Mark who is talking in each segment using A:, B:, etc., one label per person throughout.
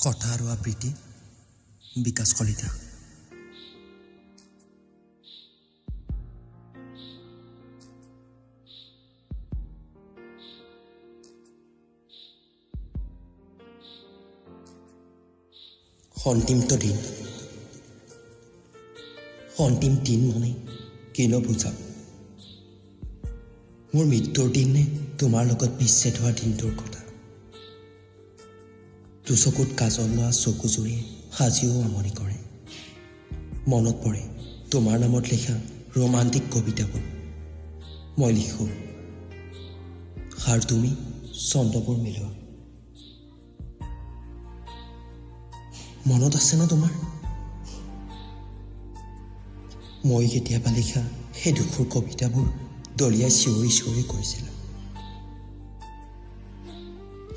A: কথা আৰু আবৃত্তি বিকাশ কলিতা। অন্তিমটো দিন অন্তিম দিন মানে কিনো বুজাম। মোৰ মৃত্যুৰ দিন নে তোমাৰ লগত বিচ্ছেদ হোৱা দিনটোৰ কথা। দুচকুত কাজল লোৱা চকুজুৰিয়ে সাজিও আমনি কৰে। মনত পৰে তোমাৰ নামত লিখা ৰোমান্টিক কবিতাবোৰ মই লিখোঁ, আৰু তুমি ছন্দবোৰ মিলোৱা। মনত আছে ন তোমাৰ? মই কেতিয়াবা লিখা সেই দুখৰ কবিতাবোৰ দলিয়াই চিঞৰি চিঞৰি কৈছিলা।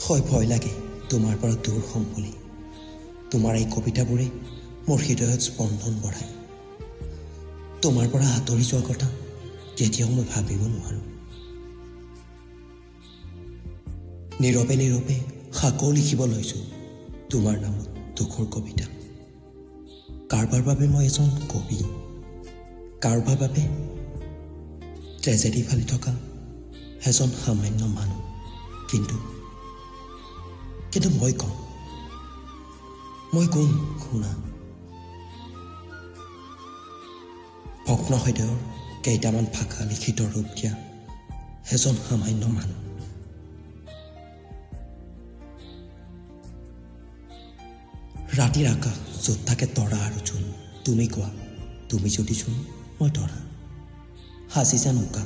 A: হয়, ভয় লাগে তোমাৰ পৰা দূৰ হ'ম বুলি। তোমাৰ এই কবিতাবোৰে মোৰ হৃদয়ত স্পন্দন বঢ়ায়। তোমাৰ পৰা আঁতৰি যোৱা কথা কেতিয়াও মই ভাবিব নোৱাৰোঁ। নীৰৱে নীৰৱে আকৌ লিখিব লৈছোঁ তোমাৰ নামত দুখৰ কবিতা। কাৰোবাৰ বাবে মই এজন কবি, কাৰোবাৰ বাবে ট্ৰেজেডি ফালি থকা এজন সামান্য মানুহ। কিন্তু মই কোন শুনা? ভগ্ন হৃদয়ৰ কেইটামান ভাষা লিখিত ৰূপ দিয়া এজন সামান্য মানুহ। ৰাতিৰ আকাশ য'ত থাকে তৰা আৰু জোন, তুমি কোৱা তুমি যদি জোন মই তৰা। সাজি যেন উকা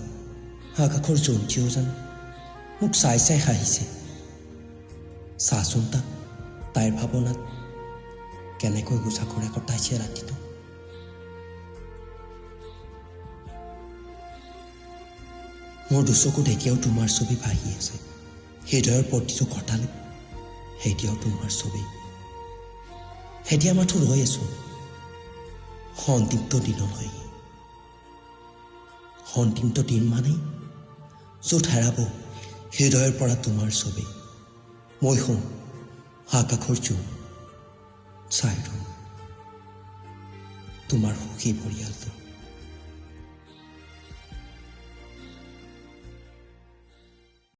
A: আকাশৰ জোনটিও যেন মোক চাই চাই হাঁহিছে। চাচোন তাইৰ ভাৱনাত কেনেকৈ গোচাখৰে কটাইছে ৰাতিটো। মোৰ দুচকুত এতিয়াও তোমাৰ ছবি ভাহি আছে। হৃদয়ৰ প্ৰতিটো ঘটালে এতিয়াও তোমাৰ ছবি। এতিয়া মাথো ৰৈ আছো অন্তিমটো দিনলৈ। অন্তিমটো দিন মানে য'ত হেৰাব হৃদয়ৰ পৰা তোমাৰ ছবি। মই হওঁ আকাশৰ জোন, চাই ৰ'ম তোমাৰ সুখী পৰিয়ালটো।